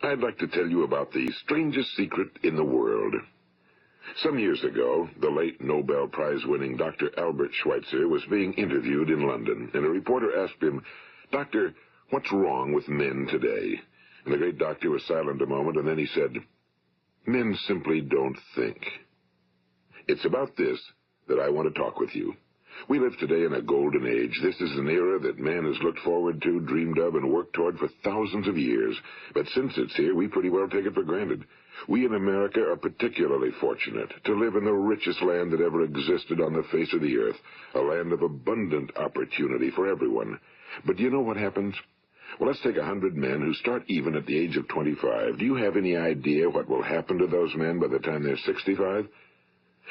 I'd like to tell you about the strangest secret in the world. Some years ago, the late Nobel Prize-winning Dr. Albert Schweitzer was being interviewed in London, and a reporter asked him, "Doctor, what's wrong with men today?" And the great doctor was silent a moment, and then he said, "Men simply don't think." It's about this that I want to talk with you. We live today in a golden age. This is an era that man has looked forward to, dreamed of, and worked toward for thousands of years. But since it's here, we pretty well take it for granted. We in America are particularly fortunate to live in the richest land that ever existed on the face of the earth, a land of abundant opportunity for everyone. But do you know what happens? Well, let's take 100 men who start even at the age of 25. Do you have any idea what will happen to those men by the time they're 65?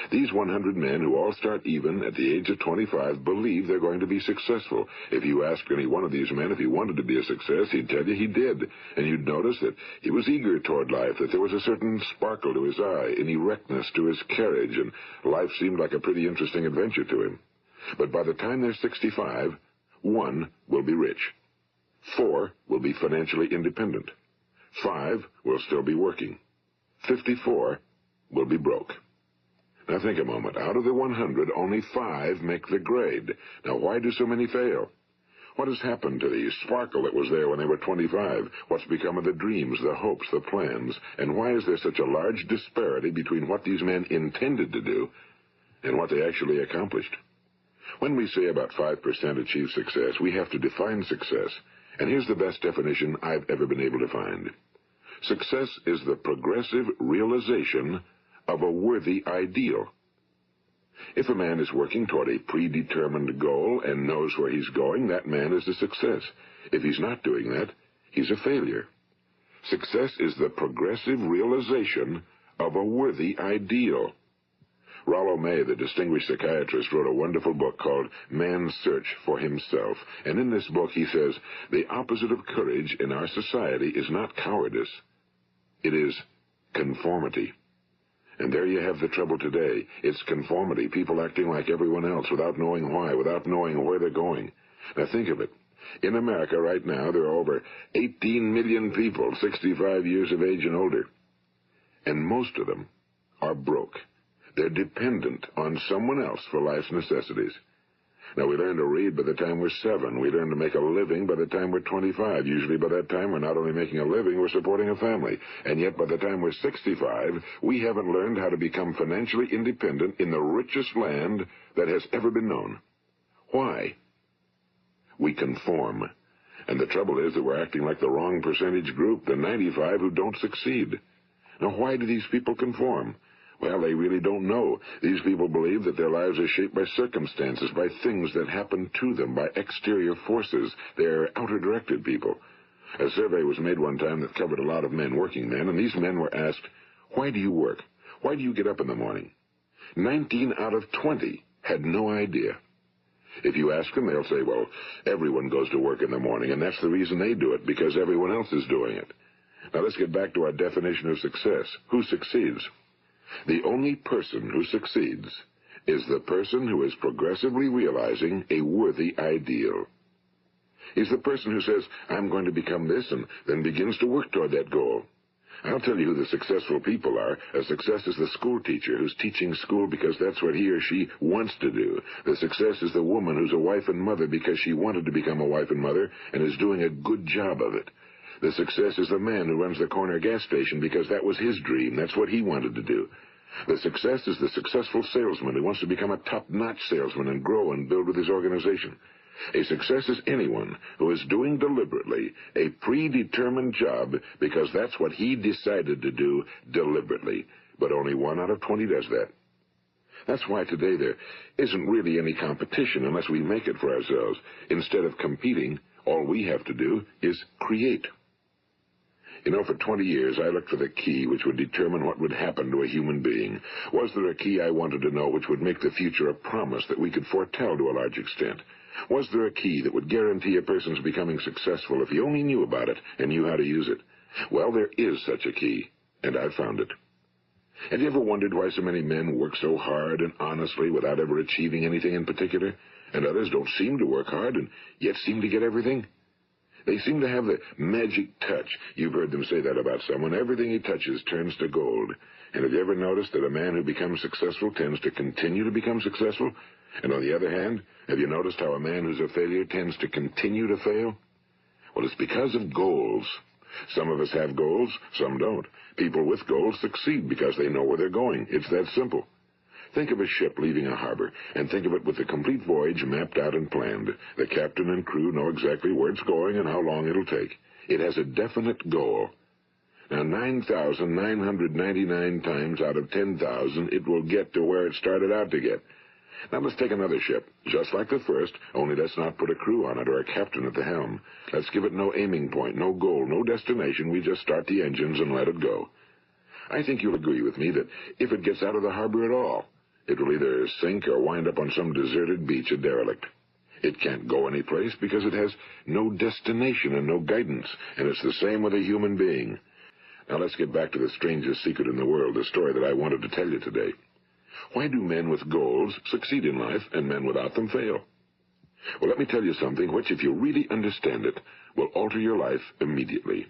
These 100 men who all start even at the age of 25 believe they're going to be successful. If you asked any one of these men if he wanted to be a success, he'd tell you he did. And you'd notice that he was eager toward life, that there was a certain sparkle to his eye, an erectness to his carriage, and life seemed like a pretty interesting adventure to him. But by the time they're 65, 1 will be rich. 4 will be financially independent. 5 will still be working. 54 will be broke. Now think a moment. Out of the 100, only 5 make the grade. Now why do so many fail? What has happened to the sparkle that was there when they were 25? What's become of the dreams, the hopes, the plans? And why is there such a large disparity between what these men intended to do and what they actually accomplished? When we say about 5% achieve success, we have to define success. And here's the best definition I've ever been able to find. Success is the progressive realization of a worthy ideal. If a man is working toward a predetermined goal and knows where he's going, that man is a success. If he's not doing that, he's a failure. Success is the progressive realization of a worthy ideal. Rollo May, the distinguished psychiatrist, wrote a wonderful book called Man's Search for Himself. And in this book he says, the opposite of courage in our society is not cowardice. It is conformity. And there you have the trouble today. It's conformity, people acting like everyone else without knowing why, without knowing where they're going. Now think of it. In America right now, there are over 18 million people 65 years of age and older. And most of them are broke. They're dependent on someone else for life's necessities. Now, we learn to read by the time we're 7. We learn to make a living by the time we're 25. Usually by that time, we're not only making a living, we're supporting a family. And yet by the time we're 65, we haven't learned how to become financially independent in the richest land that has ever been known. Why? We conform. And the trouble is that we're acting like the wrong percentage group, the 95 who don't succeed. Now, why do these people conform? Well, they really don't know. These people believe that their lives are shaped by circumstances, by things that happen to them, by exterior forces. They're outer-directed people. A survey was made one time that covered a lot of men, working men, and these men were asked, why do you work? Why do you get up in the morning? 19 out of 20 had no idea. If you ask them, they'll say, well, everyone goes to work in the morning, and that's the reason they do it, because everyone else is doing it. Now let's get back to our definition of success. Who succeeds? The only person who succeeds is the person who is progressively realizing a worthy ideal. He's the person who says, I'm going to become this, and then begins to work toward that goal. I'll tell you who the successful people are. A success is the school teacher who's teaching school because that's what he or she wants to do. The success is the woman who's a wife and mother because she wanted to become a wife and mother and is doing a good job of it. The success is the man who runs the corner gas station because that was his dream. That's what he wanted to do. The success is the successful salesman who wants to become a top-notch salesman and grow and build with his organization. A success is anyone who is doing deliberately a predetermined job because that's what he decided to do deliberately. But only 1 out of 20 does that. That's why today there isn't really any competition unless we make it for ourselves. Instead of competing, all we have to do is create. You know, for 20 years, I looked for the key which would determine what would happen to a human being. Was there a key I wanted to know which would make the future a promise that we could foretell to a large extent? Was there a key that would guarantee a person's becoming successful if he only knew about it and knew how to use it? Well, there is such a key, and I've found it. Have you ever wondered why so many men work so hard and honestly without ever achieving anything in particular, and others don't seem to work hard and yet seem to get everything? They seem to have the magic touch. You've heard them say that about someone. Everything he touches turns to gold. And have you ever noticed that a man who becomes successful tends to continue to become successful? And on the other hand, have you noticed how a man who's a failure tends to continue to fail? Well, it's because of goals. Some of us have goals, some don't. People with goals succeed because they know where they're going. It's that simple. Think of a ship leaving a harbor, and think of it with the complete voyage mapped out and planned. The captain and crew know exactly where it's going and how long it'll take. It has a definite goal. Now, 9,999 times out of 10,000, it will get to where it started out to get. Now, let's take another ship, just like the first, only let's not put a crew on it or a captain at the helm. Let's give it no aiming point, no goal, no destination. We just start the engines and let it go. I think you'll agree with me that if it gets out of the harbor at all, it will either sink or wind up on some deserted beach, a derelict. It can't go anyplace because it has no destination and no guidance, and it's the same with a human being. Now let's get back to the strangest secret in the world, the story that I wanted to tell you today. Why do men with goals succeed in life and men without them fail? Well, let me tell you something which, if you really understand it, will alter your life immediately.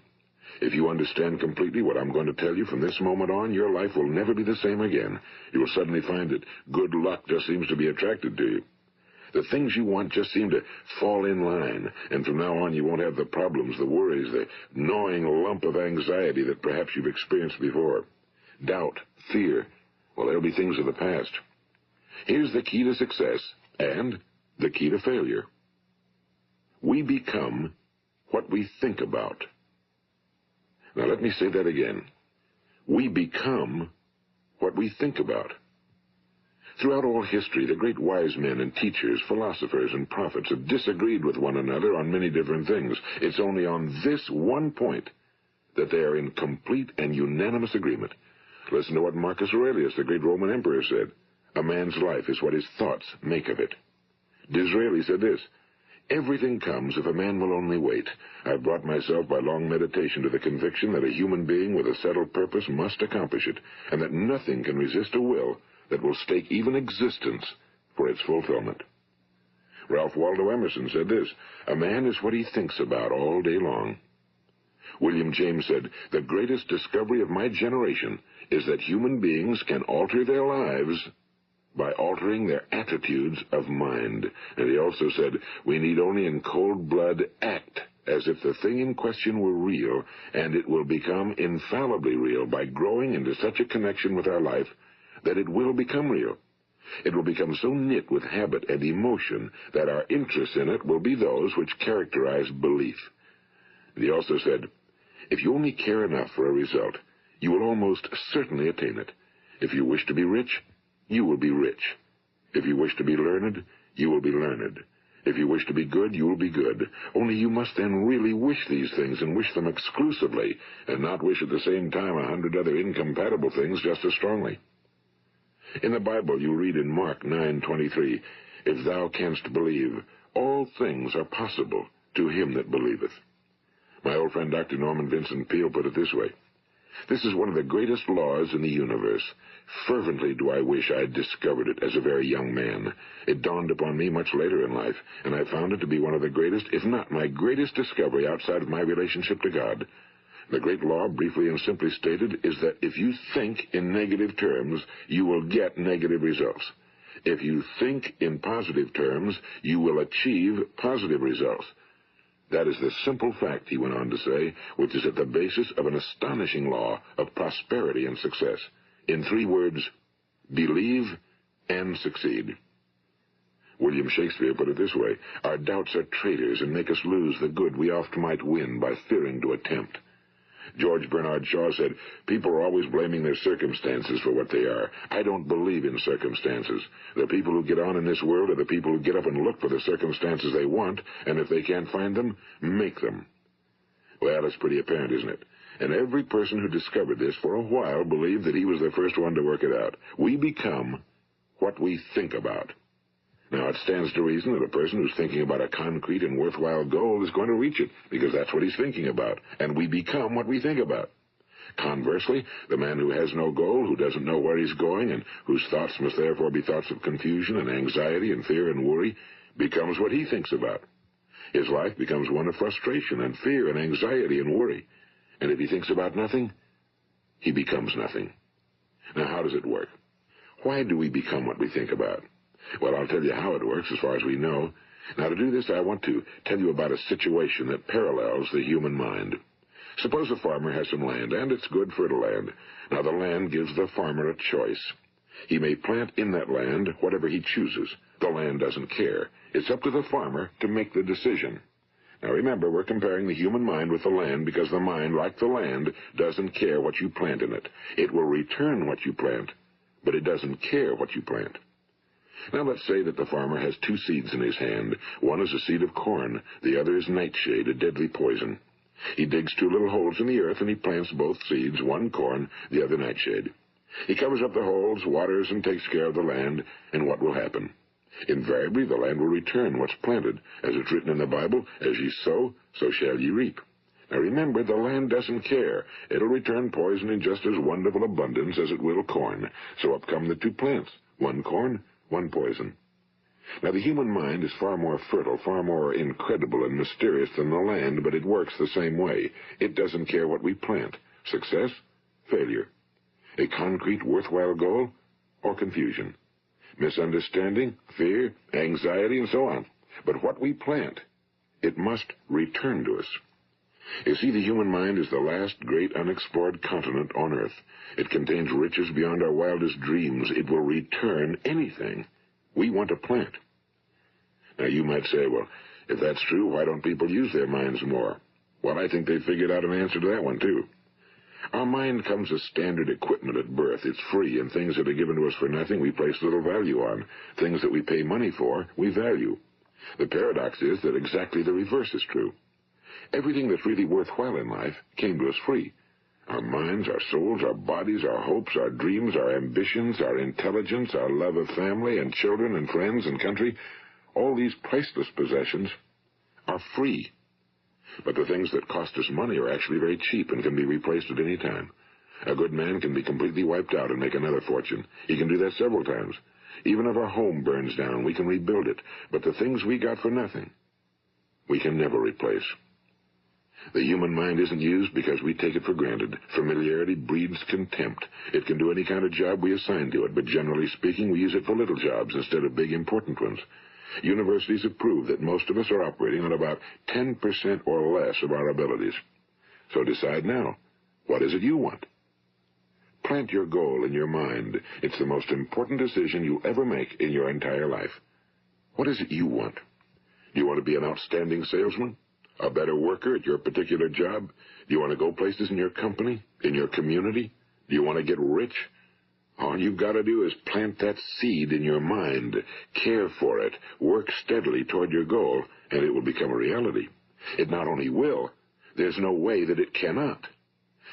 If you understand completely what I'm going to tell you from this moment on, your life will never be the same again. You will suddenly find that good luck just seems to be attracted to you. The things you want just seem to fall in line, and from now on you won't have the problems, the worries, the gnawing lump of anxiety that perhaps you've experienced before. Doubt, fear, well, they'll be things of the past. Here's the key to success and the key to failure. We become what we think about. Now, let me say that again. We become what we think about. Throughout all history, the great wise men and teachers, philosophers and prophets have disagreed with one another on many different things. It's only on this one point that they are in complete and unanimous agreement. Listen to what Marcus Aurelius, the great Roman emperor, said. A man's life is what his thoughts make of it. Disraeli said this. Everything comes if a man will only wait. I've brought myself by long meditation to the conviction that a human being with a settled purpose must accomplish it, and that nothing can resist a will that will stake even existence for its fulfillment. Ralph Waldo Emerson said this, a man is what he thinks about all day long. William James said, the greatest discovery of my generation is that human beings can alter their lives by altering their attitudes of mind. And he also said, we need only in cold blood act as if the thing in question were real, and it will become infallibly real by growing into such a connection with our life that it will become real. It will become so knit with habit and emotion that our interest in it will be those which characterize belief. And he also said, if you only care enough for a result, you will almost certainly attain it. If you wish to be rich, you will be rich. If you wish to be learned, you will be learned. If you wish to be good, you will be good. Only you must then really wish these things and wish them exclusively, and not wish at the same time 100 other incompatible things just as strongly. In the Bible, you read in Mark 9:23, if thou canst believe, all things are possible to him that believeth. My old friend Dr. Norman Vincent Peale put it this way, this is one of the greatest laws in the universe. Fervently do I wish I had discovered it as a very young man. It dawned upon me much later in life, and I found it to be one of the greatest, if not my greatest discovery outside of my relationship to God. The great law, briefly and simply stated, is that if you think in negative terms, you will get negative results. If you think in positive terms, you will achieve positive results. That is the simple fact, he went on to say, which is at the basis of an astonishing law of prosperity and success. In 3 words, believe and succeed. William Shakespeare put it this way, our doubts are traitors and make us lose the good we oft might win by fearing to attempt. George Bernard Shaw said, people are always blaming their circumstances for what they are. I don't believe in circumstances. The people who get on in this world are the people who get up and look for the circumstances they want, and if they can't find them, make them. Well, that's pretty apparent, isn't it? And every person who discovered this for a while believed that he was the first one to work it out. We become what we think about. Now, it stands to reason that a person who's thinking about a concrete and worthwhile goal is going to reach it, because that's what he's thinking about, and we become what we think about. Conversely, the man who has no goal, who doesn't know where he's going, and whose thoughts must therefore be thoughts of confusion and anxiety and fear and worry, becomes what he thinks about. His life becomes one of frustration and fear and anxiety and worry. And if he thinks about nothing, he becomes nothing. Now, how does it work? Why do we become what we think about? Well, I'll tell you how it works as far as we know. Now, to do this, I want to tell you about a situation that parallels the human mind. Suppose a farmer has some land, and it's good fertile land. Now, the land gives the farmer a choice. He may plant in that land whatever he chooses. The land doesn't care. It's up to the farmer to make the decision. Now, remember, we're comparing the human mind with the land because the mind, like the land, doesn't care what you plant in it. It will return what you plant, but it doesn't care what you plant. Now, let's say that the farmer has two seeds in his hand. One is a seed of corn. The other is nightshade, a deadly poison. He digs two little holes in the earth, and he plants both seeds, one corn, the other nightshade. He covers up the holes, waters, and takes care of the land, and what will happen? Invariably, the land will return what's planted. As it's written in the Bible, as ye sow, so shall ye reap. Now remember, the land doesn't care. It'll return poison in just as wonderful abundance as it will corn. So up come the two plants, one corn, one poison. Now, the human mind is far more fertile, far more incredible and mysterious than the land, but it works the same way. It doesn't care what we plant. Success, failure. A concrete, worthwhile goal, or confusion. Misunderstanding, fear, anxiety, and so on. But what we plant, it must return to us. You see, the human mind is the last great unexplored continent on Earth. It contains riches beyond our wildest dreams. It will return anything we want to plant. Now, you might say, well, if that's true, why don't people use their minds more? Well, I think they figured out an answer to that one, too. Our mind comes as standard equipment at birth. It's free, and things that are given to us for nothing we place little value on. Things that we pay money for, we value. The paradox is that exactly the reverse is true. Everything that's really worthwhile in life came to us free. Our minds, our souls, our bodies, our hopes, our dreams, our ambitions, our intelligence, our love of family and children and friends and country, all these priceless possessions are free. But the things that cost us money are actually very cheap and can be replaced at any time. A good man can be completely wiped out and make another fortune. He can do that several times. Even if our home burns down, we can rebuild it. But the things we got for nothing, we can never replace. The human mind isn't used because we take it for granted. Familiarity breeds contempt. It can do any kind of job we assign to it, but generally speaking, we use it for little jobs instead of big, important ones. Universities have proved that most of us are operating on about 10% or less of our abilities. So decide now, what is it you want? Plant your goal in your mind. It's the most important decision you'll ever make in your entire life. What is it you want? Do you want to be an outstanding salesman? A better worker at your particular job? Do you want to go places in your company, in your community? Do you want to get rich? All you've got to do is plant that seed in your mind, care for it, work steadily toward your goal, and it will become a reality. It not only will, there's no way that it cannot.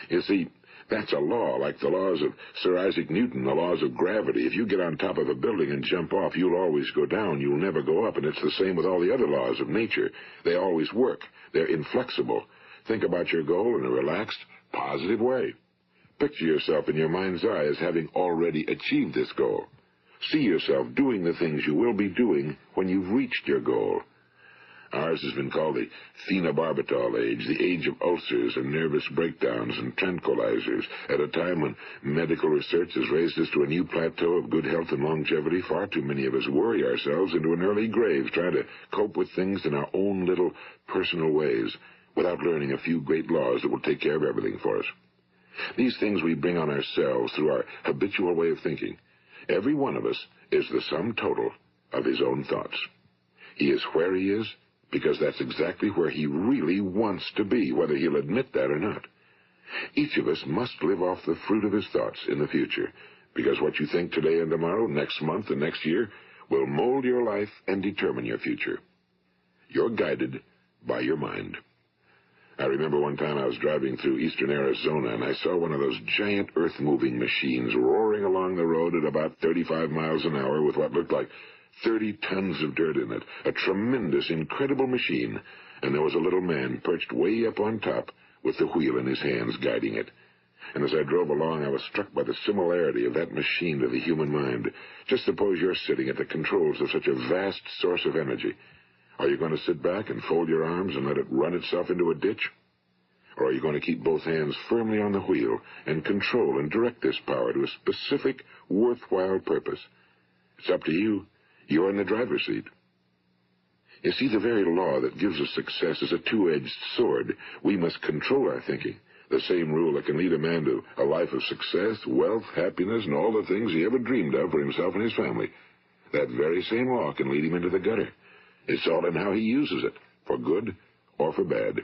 You see, that's a law, like the laws of Sir Isaac Newton, the laws of gravity. If you get on top of a building and jump off, you'll always go down. You'll never go up, and it's the same with all the other laws of nature. They always work. They're inflexible. Think about your goal in a relaxed, positive way. Picture yourself in your mind's eye as having already achieved this goal. See yourself doing the things you will be doing when you've reached your goal. Ours has been called the phenobarbital age, the age of ulcers and nervous breakdowns and tranquilizers. At a time when medical research has raised us to a new plateau of good health and longevity, far too many of us worry ourselves into an early grave trying to cope with things in our own little personal ways without learning a few great laws that will take care of everything for us. These things we bring on ourselves through our habitual way of thinking. Every one of us is the sum total of his own thoughts. He is where he is because that's exactly where he really wants to be, whether he'll admit that or not. Each of us must live off the fruit of his thoughts in the future, because what you think today and tomorrow, next month and next year, will mold your life and determine your future. You're guided by your mind. I remember one time I was driving through eastern Arizona, and I saw one of those giant earth-moving machines roaring along the road at about 35 miles an hour with what looked like 30 tons of dirt in it. A tremendous, incredible machine, and there was a little man perched way up on top with the wheel in his hands guiding it. And as I drove along, I was struck by the similarity of that machine to the human mind. Just suppose you're sitting at the controls of such a vast source of energy. Are you going to sit back and fold your arms and let it run itself into a ditch? Or are you going to keep both hands firmly on the wheel and control and direct this power to a specific, worthwhile purpose? It's up to you. You're in the driver's seat. You see, the very law that gives us success is a two-edged sword. We must control our thinking. The same rule that can lead a man to a life of success, wealth, happiness, and all the things he ever dreamed of for himself and his family. That very same law can lead him into the gutter. It's all in how he uses it, for good or for bad.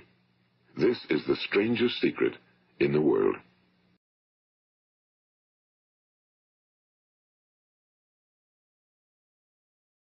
This is the strangest secret in the world.